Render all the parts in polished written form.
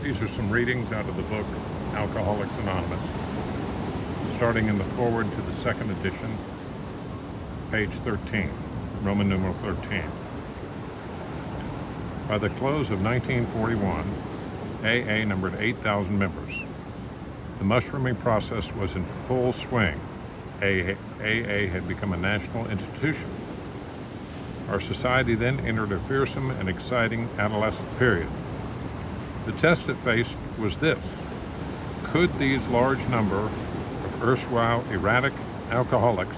These are some readings out of the book Alcoholics Anonymous, starting in the foreword to the second edition, page 13, Roman numeral 13. By the close of 1941, AA numbered 8,000 members. The mushrooming process was in full swing. AA had become a national institution. Our society then entered a fearsome and exciting adolescent period. The test it faced was this: could these large number of erstwhile erratic alcoholics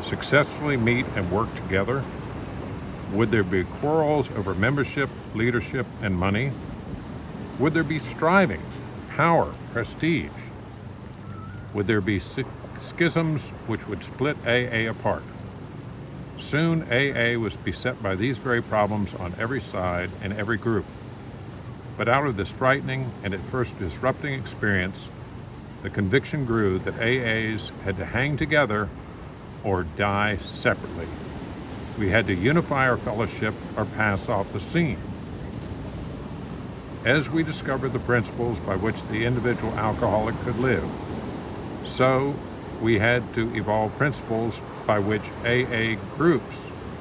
successfully meet and work together? Would there be quarrels over membership, leadership, and money? Would there be strivings, power, prestige? Would there be schisms which would split AA apart? Soon AA was beset by these very problems on every side and every group. But out of this frightening and at first disrupting experience, the conviction grew that AAs had to hang together or die separately. We had to unify our fellowship or pass off the scene. As we discovered the principles by which the individual alcoholic could live, so we had to evolve principles by which AA groups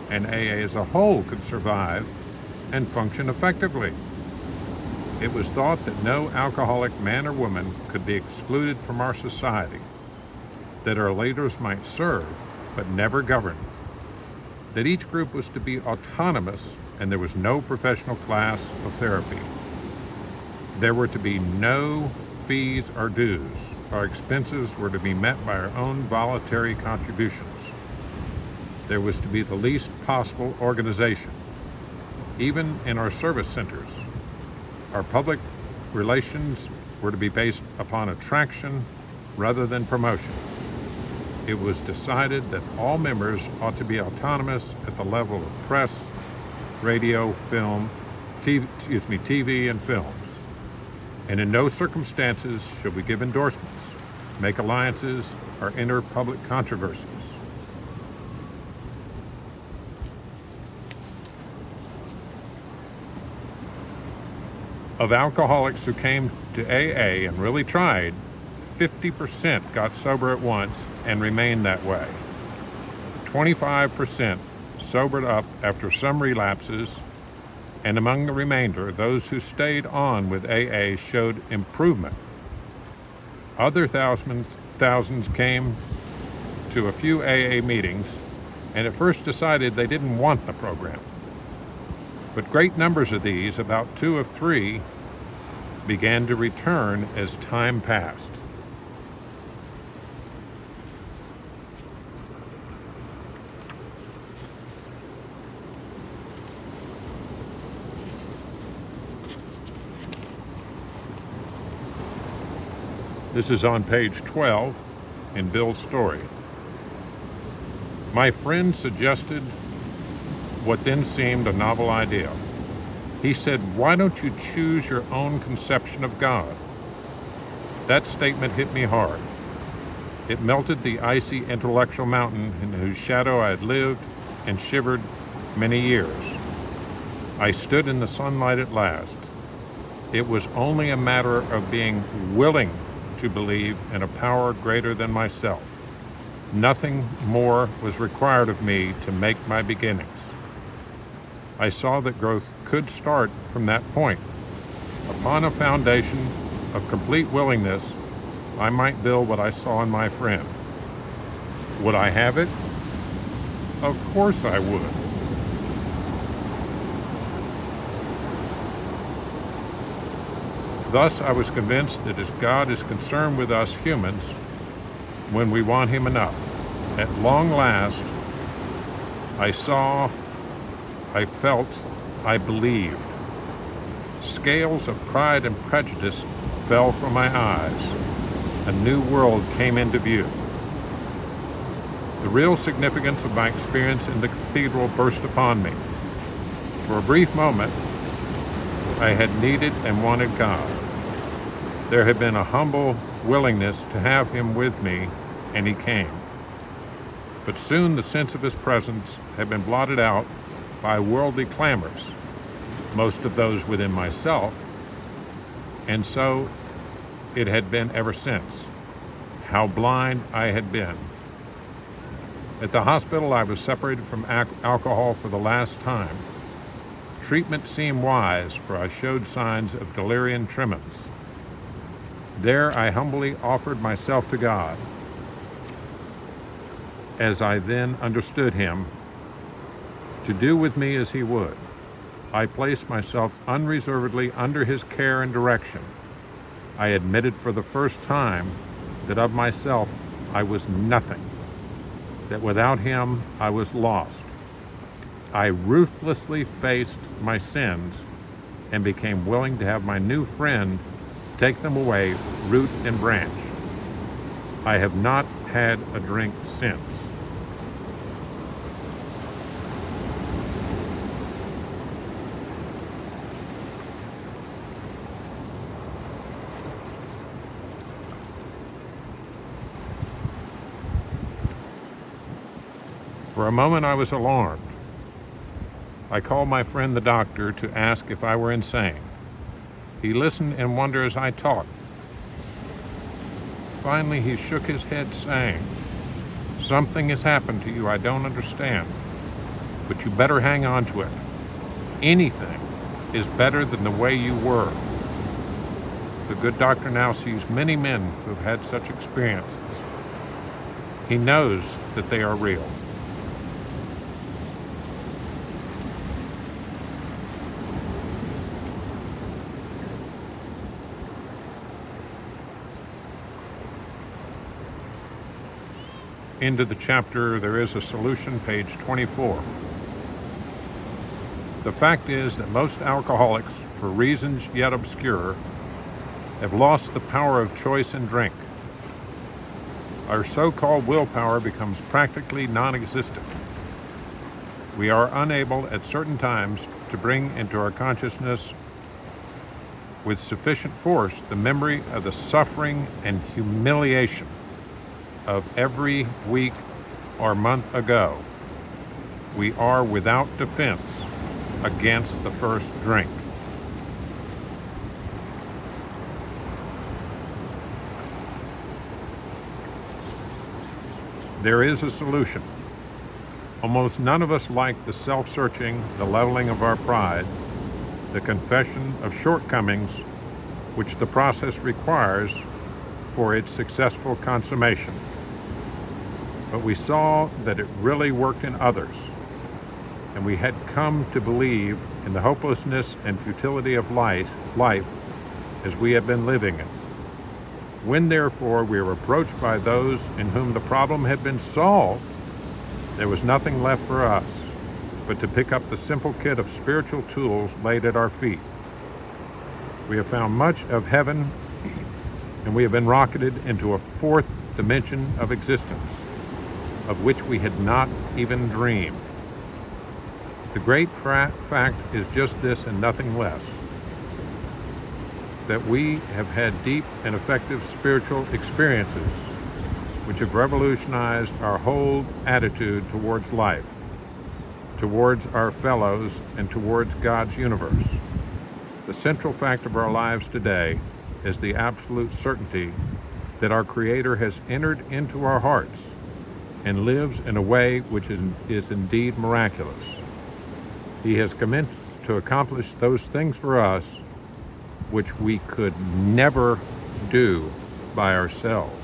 and AA as a whole could survive and function effectively. It was thought that no alcoholic man or woman could be excluded from our society, that our leaders might serve but never govern, that each group was to be autonomous and there was no professional class of therapy. There were to be no fees or dues. Our expenses were to be met by our own voluntary contributions. There was to be the least possible organization. Even in our service centers, our public relations were to be based upon attraction rather than promotion. It was decided that all members ought to be autonomous at the level of press, radio, film, TV and films. And in no circumstances should we give endorsements, make alliances, or enter public controversies. Of alcoholics who came to AA and really tried, 50% got sober at once and remained that way. 25% sobered up after some relapses, and among the remainder, those who stayed on with AA showed improvement. Other thousands came to a few AA meetings and at first decided they didn't want the program. But great numbers of these, about 2 of 3, began to return as time passed. This is on page 12 in Bill's story. My friend suggested what then seemed a novel idea. He said, "Why don't you choose your own conception of God?" That statement hit me hard. It melted the icy intellectual mountain in whose shadow I had lived and shivered many years. I stood in the sunlight at last. It was only a matter of being willing to believe in a power greater than myself. Nothing more was required of me to make my beginnings. I saw that growth could start from that point. Upon a foundation of complete willingness, I might build what I saw in my friend. Would I have it? Of course I would. Thus, I was convinced that as God is concerned with us humans when we want Him enough, at long last, I saw, I felt, I believed. Scales of pride and prejudice fell from my eyes. A new world came into view. The real significance of my experience in the cathedral burst upon me. For a brief moment, I had needed and wanted God. There had been a humble willingness to have Him with me, and He came. But soon the sense of His presence had been blotted out by worldly clamors, most of those within myself, And so it had been ever since. How blind I had been. At the hospital, I was separated from alcohol for the last time. Treatment seemed wise, for I showed signs of delirium tremens. There I humbly offered myself to God, as I then understood Him, to do with me as He would. I placed myself unreservedly under His care and direction. I admitted for the first time that of myself I was nothing, that without Him I was lost. I ruthlessly faced my sins and became willing to have my new friend take them away, root and branch. I have not had a drink since. For a moment I was alarmed. I called my friend the doctor to ask if I were insane. He listened and wondered as I talked. Finally, he shook his head, saying, "Something has happened to you I don't understand, but you better hang on to it. Anything is better than the way you were." The good doctor now sees many men who have had such experiences. He knows that they are real. Into the chapter, There is a Solution, page 24. The fact is that most alcoholics, for reasons yet obscure, have lost the power of choice in drink. Our so-called willpower becomes practically non-existent. We are unable at certain times to bring into our consciousness with sufficient force the memory of the suffering and humiliation of every week or month ago. We are without defense against the first drink. There is a solution. Almost none of us like the self-searching, the leveling of our pride, the confession of shortcomings which the process requires for its successful consummation. But we saw that it really worked in others, and we had come to believe in the hopelessness and futility of life as we have been living it. When therefore we were approached by those in whom the problem had been solved, there was nothing left for us but to pick up the simple kit of spiritual tools laid at our feet. We have found much of heaven, and we have been rocketed into a fourth dimension of existence, of which we had not even dreamed. The great fact is just this and nothing less, that we have had deep and effective spiritual experiences which have revolutionized our whole attitude towards life, towards our fellows, and towards God's universe. The central fact of our lives today is the absolute certainty that our Creator has entered into our hearts and lives in a way which is indeed miraculous. He has commenced to accomplish those things for us which we could never do by ourselves.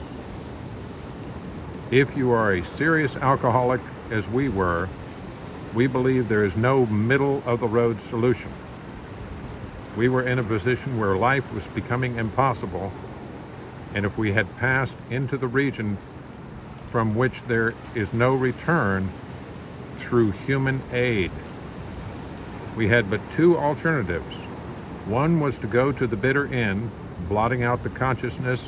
If you are a serious alcoholic, as we were, we believe there is no middle-of-the-road solution. We were in a position where life was becoming impossible, and if we had passed into the region from which there is no return through human aid, we had but two alternatives. One was to go to the bitter end, blotting out the consciousness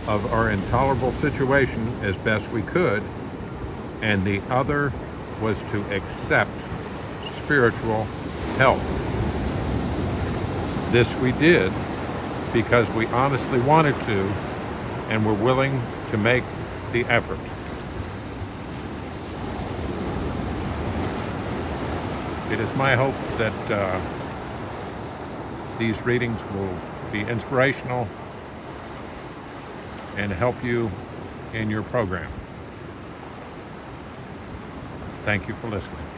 of our intolerable situation as best we could, and the other was to accept spiritual help. This we did because we honestly wanted to and were willing to make the effort. It is my hope that these readings will be inspirational and help you in your program. Thank you for listening.